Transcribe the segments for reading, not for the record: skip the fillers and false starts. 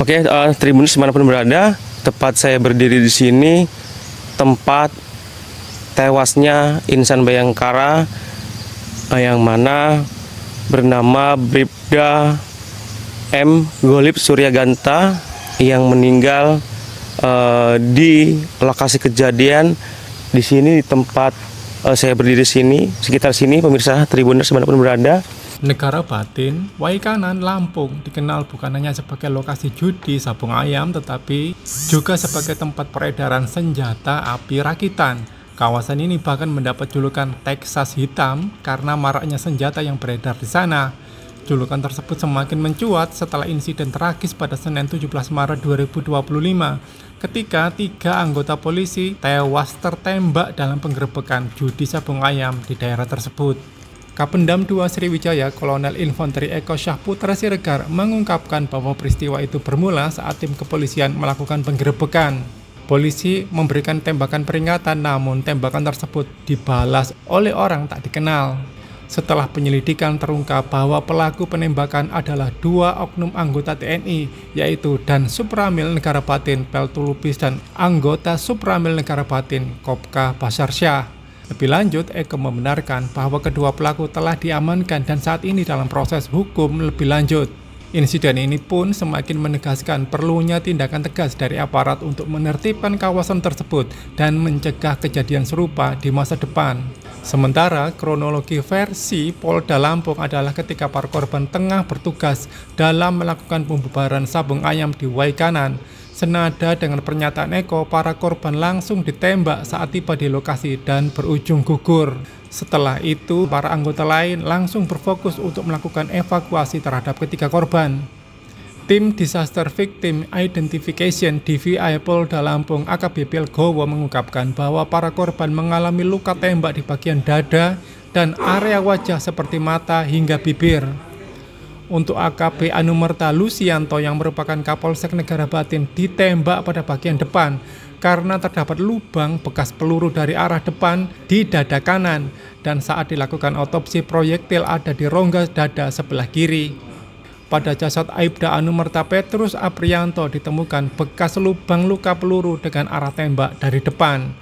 Oke, Tribuners dimanapun berada, tepat saya berdiri di sini tempat tewasnya insan Bayangkara yang mana bernama Bribda M. Gholib Suryaganta yang meninggal di lokasi kejadian di sini, di tempat saya berdiri sini, sekitar sini pemirsa Tribuners dimanapun berada. Negara Batin, Waikanan, Lampung dikenal bukan hanya sebagai lokasi judi sabung ayam, tetapi juga sebagai tempat peredaran senjata api rakitan. Kawasan ini bahkan mendapat julukan Texas Hitam karena maraknya senjata yang beredar di sana. Julukan tersebut semakin mencuat setelah insiden tragis pada Senin 17 Maret 2025 ketika 3 anggota polisi tewas tertembak dalam penggerebekan judi sabung ayam di daerah tersebut. Kapendam 2 Sriwijaya Kolonel Infanteri Eko Syahputra Siregar mengungkapkan bahwa peristiwa itu bermula saat tim kepolisian melakukan penggerebekan. Polisi memberikan tembakan peringatan, namun tembakan tersebut dibalas oleh orang tak dikenal. Setelah penyelidikan terungkap bahwa pelaku penembakan adalah 2 oknum anggota TNI, yaitu Dan Supramil Negara Batin Peltu Lubis dan anggota Supramil Negara Batin Kopka Basarsyah. Lebih lanjut, Eko membenarkan bahwa kedua pelaku telah diamankan dan saat ini dalam proses hukum lebih lanjut. Insiden ini pun semakin menegaskan perlunya tindakan tegas dari aparat untuk menertibkan kawasan tersebut dan mencegah kejadian serupa di masa depan. Sementara kronologi versi Polda Lampung adalah ketika para korban tengah bertugas dalam melakukan pembubaran sabung ayam di Waikanan. Senada dengan pernyataan Eko, para korban langsung ditembak saat tiba di lokasi dan berujung gugur. Setelah itu, para anggota lain langsung berfokus untuk melakukan evakuasi terhadap ketiga korban. Tim Disaster Victim Identification DVI Polda Lampung AKBP Legowo mengungkapkan bahwa para korban mengalami luka tembak di bagian dada dan area wajah seperti mata hingga bibir. Untuk AKP Anumerta Lusianto yang merupakan Kapolsek Negara Batin ditembak pada bagian depan karena terdapat lubang bekas peluru dari arah depan di dada kanan, dan saat dilakukan otopsi proyektil ada di rongga dada sebelah kiri. Pada jasad Aibda Anumerta Petrus Aprianto ditemukan bekas lubang luka peluru dengan arah tembak dari depan.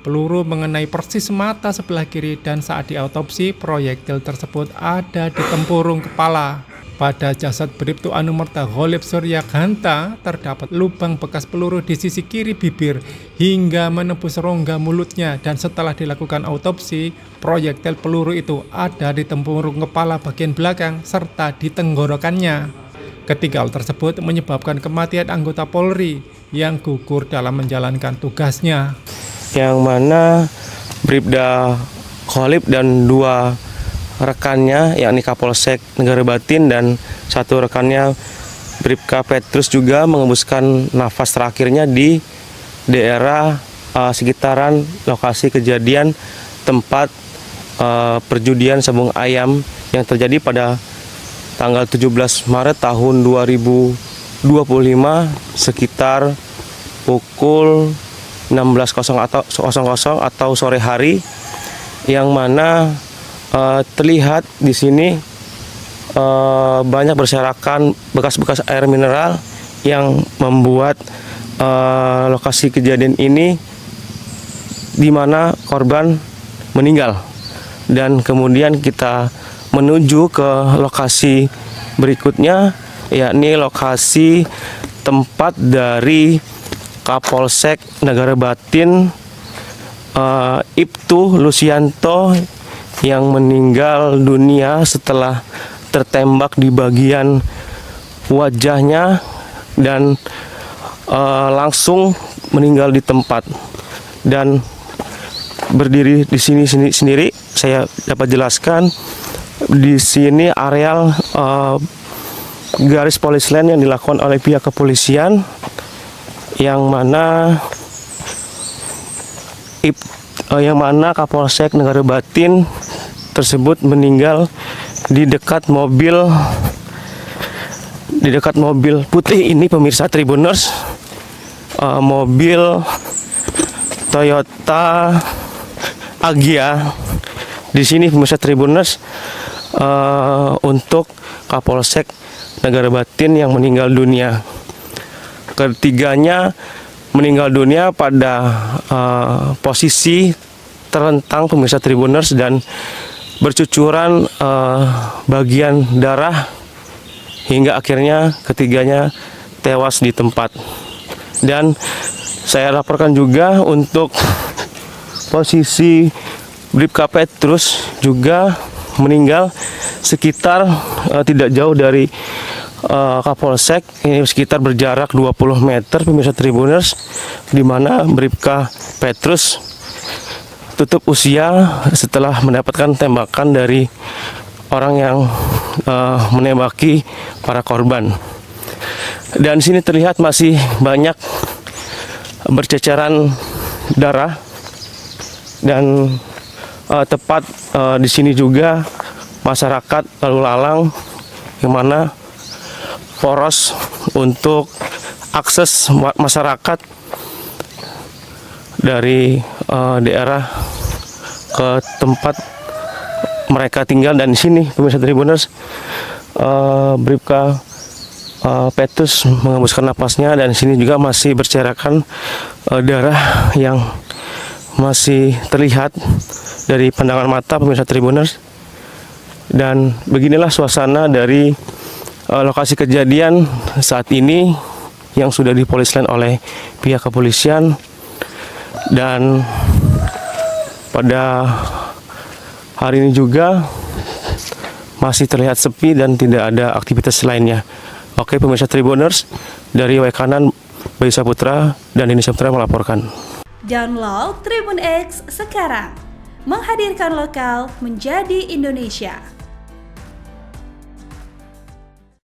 Peluru mengenai persis mata sebelah kiri dan saat diautopsi proyektil tersebut ada di tempurung kepala. Pada jasad Bribtu Anumerta Gholib Suryaganta terdapat lubang bekas peluru di sisi kiri bibir hingga menembus rongga mulutnya, dan setelah dilakukan autopsi, proyektil peluru itu ada di tempurung kepala bagian belakang serta di tenggorokannya. Ketiga hal tersebut menyebabkan kematian anggota Polri yang gugur dalam menjalankan tugasnya. Yang mana Bribda Gholib dan 2 rekannya, yakni Kapolsek Negara Batin dan 1 rekannya Bribka Petrus juga mengembuskan nafas terakhirnya di daerah sekitaran lokasi kejadian tempat perjudian sabung ayam yang terjadi pada tanggal 17 Maret tahun 2025 sekitar pukul 16.00 atau sore hari, yang mana terlihat di sini banyak berserakan bekas-bekas air mineral yang membuat lokasi kejadian ini di mana korban meninggal. Dan kemudian kita menuju ke lokasi berikutnya, yakni lokasi tempat dari Kapolsek Negara Batin Ibtu Lusianto yang meninggal dunia setelah tertembak di bagian wajahnya dan langsung meninggal di tempat. Dan berdiri di sini sendiri saya dapat jelaskan di sini areal garis polis line yang dilakukan oleh pihak kepolisian, yang mana Kapolsek Negara Batin tersebut meninggal di dekat mobil putih ini, pemirsa Tribuners, mobil Toyota Agya di sini, pemirsa Tribuners, untuk Kapolsek Negara Batin yang meninggal dunia. ketiganya meninggal dunia pada posisi terlentang pemirsa Tribuners dan bercucuran bagian darah hingga akhirnya ketiganya tewas di tempat. Dan saya laporkan juga untuk posisi Bribka Petrus juga meninggal sekitar tidak jauh dari Kapolsek, ini sekitar berjarak 20 meter pemirsa Tribuners, di mana Bribka Petrus tutup usia setelah mendapatkan tembakan dari orang yang menembaki para korban. Dan sini terlihat masih banyak berceceran darah dan tepat di sini juga masyarakat lalu lalang yang mana poros untuk akses masyarakat dari daerah ke tempat mereka tinggal. Dan di sini pemirsa Tribuners, Bribka Petrus mengembuskan napasnya dan di sini juga masih berserakan darah yang masih terlihat dari pandangan mata pemirsa Tribuners. Dan beginilah suasana dari lokasi kejadian saat ini yang sudah dipoliskan oleh pihak kepolisian, dan pada hari ini juga masih terlihat sepi dan tidak ada aktivitas lainnya. Oke pemirsa Tribuners, dari Waikanan, Bayu Saputra dan Denny Saputra melaporkan. Download Tribun X sekarang, menghadirkan lokal menjadi Indonesia.